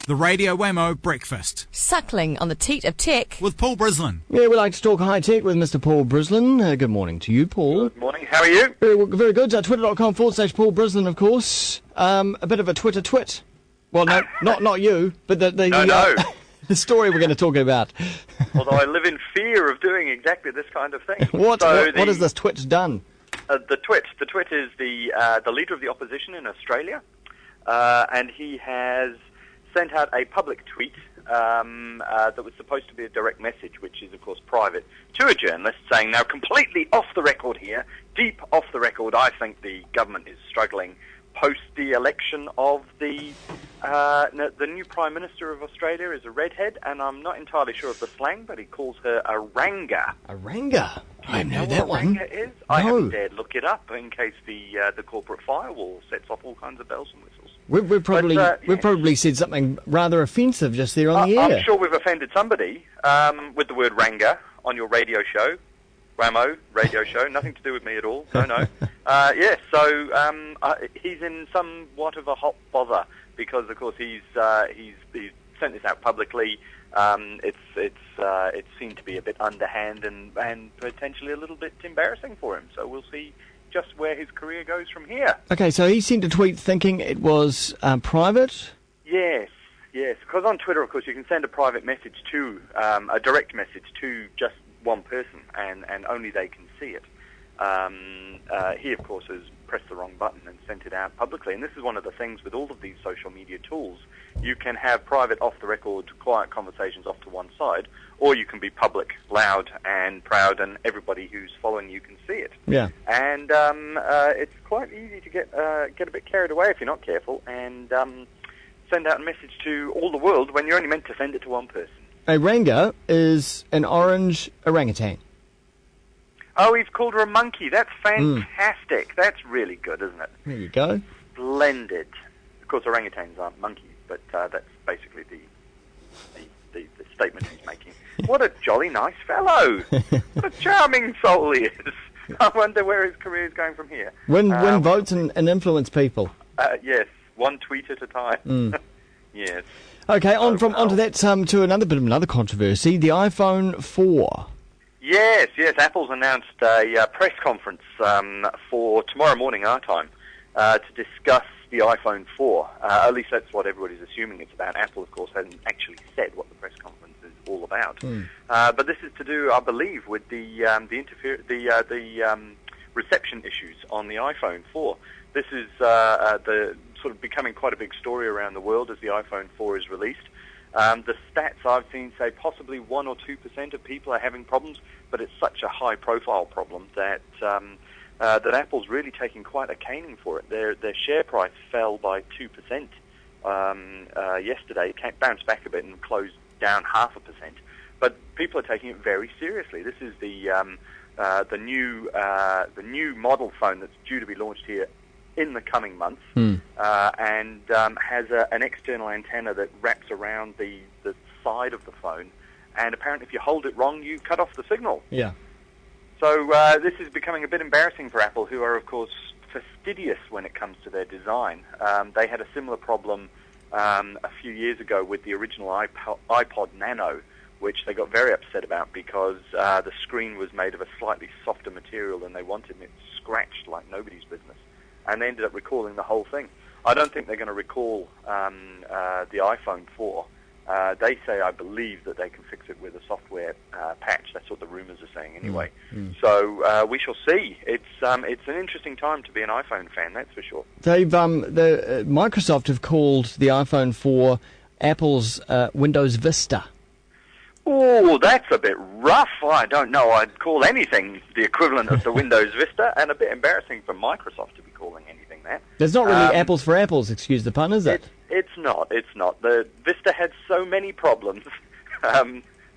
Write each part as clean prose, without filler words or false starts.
The Radio Wammo Breakfast. Suckling on the teat of tech. With Paul Brislen. Yeah, we like to talk high-tech with Mr. Paul Brislen. Good morning to you, Paul. Good morning. How are you? Very good. Twitter.com/Paul Brislen, of course. A bit of a Twitter twit. Well, no, not you, but the the story we're going to talk about. Although I live in fear of doing exactly this kind of thing. What has this twit done? The twit is the leader of the opposition in Australia, and he has sent out a public tweet that was supposed to be a direct message, which is, of course, private, to a journalist, saying, now, completely off the record here, deep off the record, I think the government is struggling post the election of the new Prime Minister of Australia is a redhead, and I'm not entirely sure of the slang, but he calls her a Ranga. A Ranga? I know that what a one. Ranga is? No. I haven't dared look it up in case the corporate firewall sets off all kinds of bells and whistles. We've probably said something rather offensive just there on the air. I'm sure we've offended somebody with the word Ranga on your radio show, Wammo radio show. Nothing to do with me at all. No. He's in somewhat of a hot bother because, of course, he's sent this out publicly. It's seemed to be a bit underhand and potentially a little bit embarrassing for him. So we'll see just where his career goes from here. Okay, so he sent a tweet thinking it was private? Yes, because on Twitter, of course, you can send a private message to, a direct message to just one person, and only they can see it. He, of course, has pressed the wrong button and sent it out publicly, and this is one of the things with all of these social media tools. You can have private, off-the-record, quiet conversations off to one side, or you can be public, loud and proud, and everybody who's following you can see it. Yeah. And it's quite easy to get a bit carried away if you're not careful, and send out a message to all the world when you're only meant to send it to one person. A Ranga is an orange orangutan. Oh, he's called her a monkey. That's fantastic. That's really good, isn't it? There you go. Splendid. Of course, orangutans aren't monkeys, but that's basically the statement he's making. What a jolly nice fellow. What a charming soul he is. I wonder where his career is going from here. Win votes and influence people. Yes, one tweet at a time. Yes. Okay, onto that to another controversy, the iPhone 4. Yes. Apple's announced a press conference for tomorrow morning our time to discuss the iPhone 4. At least that's what everybody's assuming it's about. Apple, of course, hasn't actually said what the press conference is all about. But this is to do, I believe, with the reception issues on the iPhone 4. This is the sort of becoming quite a big story around the world as the iPhone 4 is released. The stats I've seen say possibly 1 or 2% of people are having problems, but it's such a high-profile problem that that Apple's really taking quite a caning for it. Their share price fell by 2% yesterday. It bounced back a bit and closed down 0.5%. But people are taking it very seriously. This is the new model phone that's due to be launched here in the coming months, and has an external antenna that wraps around the side of the phone, and apparently if you hold it wrong, you cut off the signal. Yeah. So this is becoming a bit embarrassing for Apple, who are, of course, fastidious when it comes to their design. They had a similar problem a few years ago with the original iPod Nano, which they got very upset about because the screen was made of a slightly softer material than they wanted, and it scratched like nobody's business. And they ended up recalling the whole thing. I don't think they're going to recall the iPhone 4. They say, I believe, that they can fix it with a software patch. That's what the rumors are saying anyway. So we shall see. It's an interesting time to be an iPhone fan, that's for sure. Microsoft have called the iPhone 4 Apple's Windows Vista. Oh, that's a bit rough. I don't know. I'd call anything the equivalent of the Windows Vista, and a bit embarrassing for Microsoft to be calling anything that. There's not really apples for apples, excuse the pun, is it? It's not. The Vista had so many problems,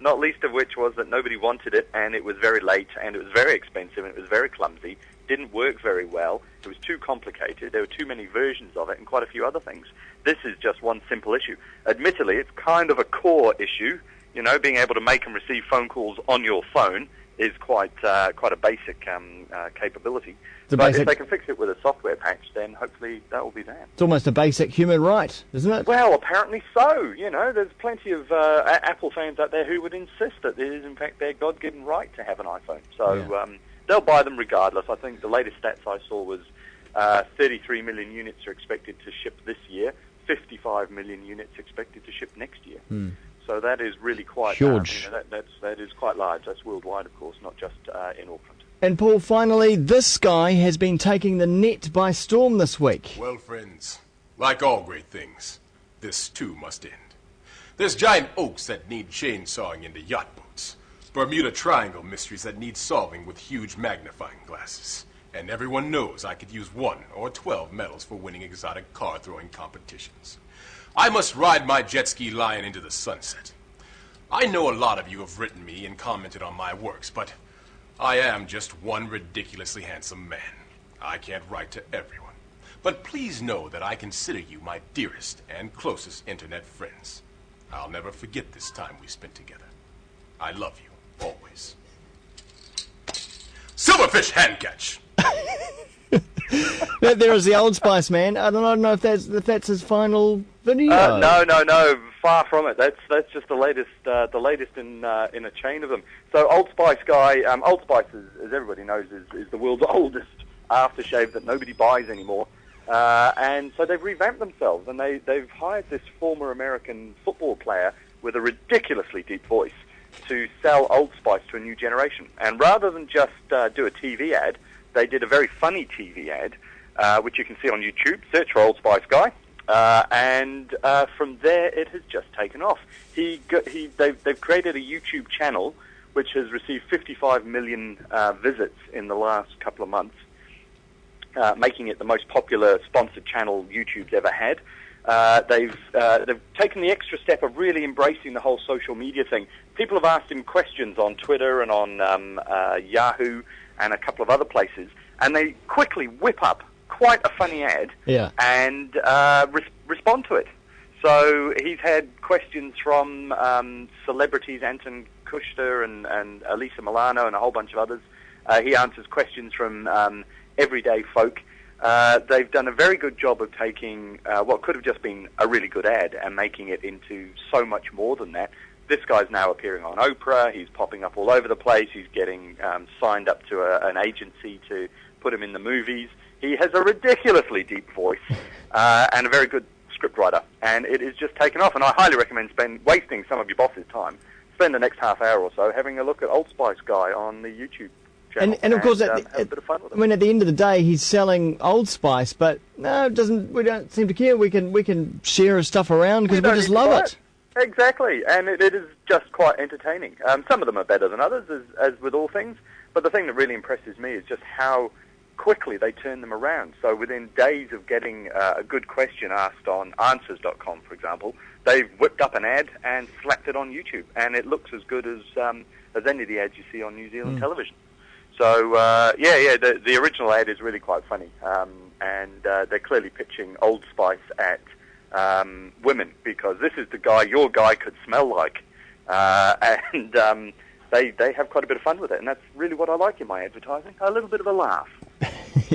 not least of which was that nobody wanted it, and it was very late, and it was very expensive, and it was very clumsy, didn't work very well, it was too complicated, there were too many versions of it, and quite a few other things. This is just one simple issue. Admittedly, it's kind of a core issue. You know, being able to make and receive phone calls on your phone is quite a basic capability. It's a But basic- if they can fix it with a software patch, then hopefully that will be that. It's almost a basic human right, isn't it? Well, apparently so. You know, there's plenty of Apple fans out there who would insist that it is, in fact, their God-given right to have an iPhone. So they'll buy them regardless. I think the latest stats I saw was 33 million units are expected to ship this year, 55 million units expected to ship next year. So that is really quite huge. That is quite large. That's worldwide, of course, not just in Auckland. And Paul, finally, this guy has been taking the net by storm this week. Well, friends, like all great things, this too must end. There's giant oaks that need chainsawing into yacht boats, Bermuda Triangle mysteries that need solving with huge magnifying glasses, and everyone knows I could use 1 or 12 medals for winning exotic car-throwing competitions. I must ride my jet ski lion into the sunset. I know a lot of you have written me and commented on my works, but I am just one ridiculously handsome man. I can't write to everyone. But please know that I consider you my dearest and closest internet friends. I'll never forget this time we spent together. I love you, always. Silverfish hand catch! There is the Old Spice man. I don't know if that's his final video. No, far from it. That's just the latest in a chain of them. So Old Spice guy, Old Spice, as everybody knows, is the world's oldest aftershave that nobody buys anymore. And so they've revamped themselves, and they've hired this former American football player with a ridiculously deep voice to sell Old Spice to a new generation. And rather than just do a TV ad, they did a very funny TV ad, which you can see on YouTube. Search for Old Spice guy. And from there, it has just taken off. They've created a YouTube channel which has received 55 million visits in the last couple of months, making it the most popular sponsored channel YouTube's ever had. They've taken the extra step of really embracing the whole social media thing. People have asked him questions on Twitter and on Yahoo and a couple of other places, and they quickly whip up quite a funny ad and respond to it. So he's had questions from celebrities, Anton Kushner and Elisa Milano and a whole bunch of others. He answers questions from everyday folk. They've done a very good job of taking what could have just been a really good ad and making it into so much more than that. This guy's now appearing on Oprah. He's popping up all over the place. He's getting signed up to an agency to put him in the movies. He has a ridiculously deep voice and a very good scriptwriter, and it is just taken off. And I highly recommend wasting some of your boss's time. Spend the next half hour or so having a look at Old Spice guy on the YouTube channel. And of course, have a bit of fun with it. I mean, at the end of the day, he's selling Old Spice, but no, we don't seem to care. We can share his stuff around because we just love it. Exactly, and it is just quite entertaining. Some of them are better than others, as with all things, but the thing that really impresses me is just how quickly they turn them around. So within days of getting a good question asked on Answers.com, for example, they've whipped up an ad and slapped it on YouTube, and it looks as good as any of the ads you see on New Zealand television. So, the original ad is really quite funny, and they're clearly pitching Old Spice at women, because this is the guy your guy could smell like, and they have quite a bit of fun with it, and that's really what I like in my advertising, a little bit of a laugh.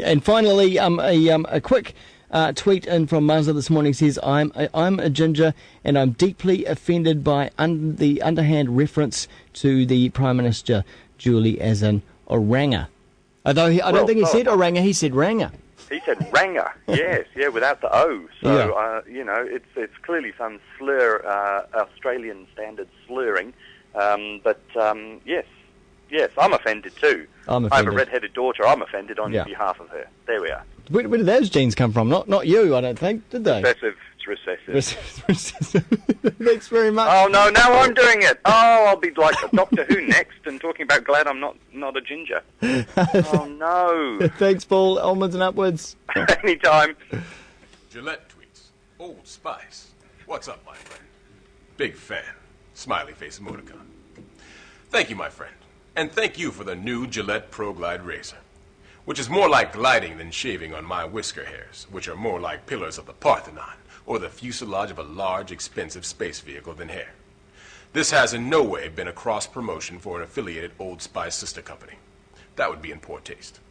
And finally, a quick tweet in from Mazda this morning says, I'm a ginger, and I'm deeply offended by the underhand reference to the Prime Minister, Julie, as an Oranga. Although I don't think he said Oranga, he said Ranga. He said Ranga, yes, without the O. So, it's clearly some slur, Australian standard slurring. Yes, I'm offended too. I have a red-headed daughter. I'm offended on behalf of her. There we are. Where did those genes come from? Not you, I don't think, did they? Recessive. Thanks very much. Oh, no, now I'm doing it. Oh, I'll be like Doctor Who next and talking about glad I'm not a ginger. Oh, no. Thanks, Paul. Onwards and upwards. Anytime. Gillette tweets. Old Spice. What's up, my friend? Big fan. Smiley face emoticon. Thank you, my friend. And thank you for the new Gillette Pro Glide razor, which is more like gliding than shaving on my whisker hairs, which are more like pillars of the Parthenon or the fuselage of a large, expensive space vehicle than hair. This has in no way been a cross-promotion for an affiliated Old Spice sister company. That would be in poor taste.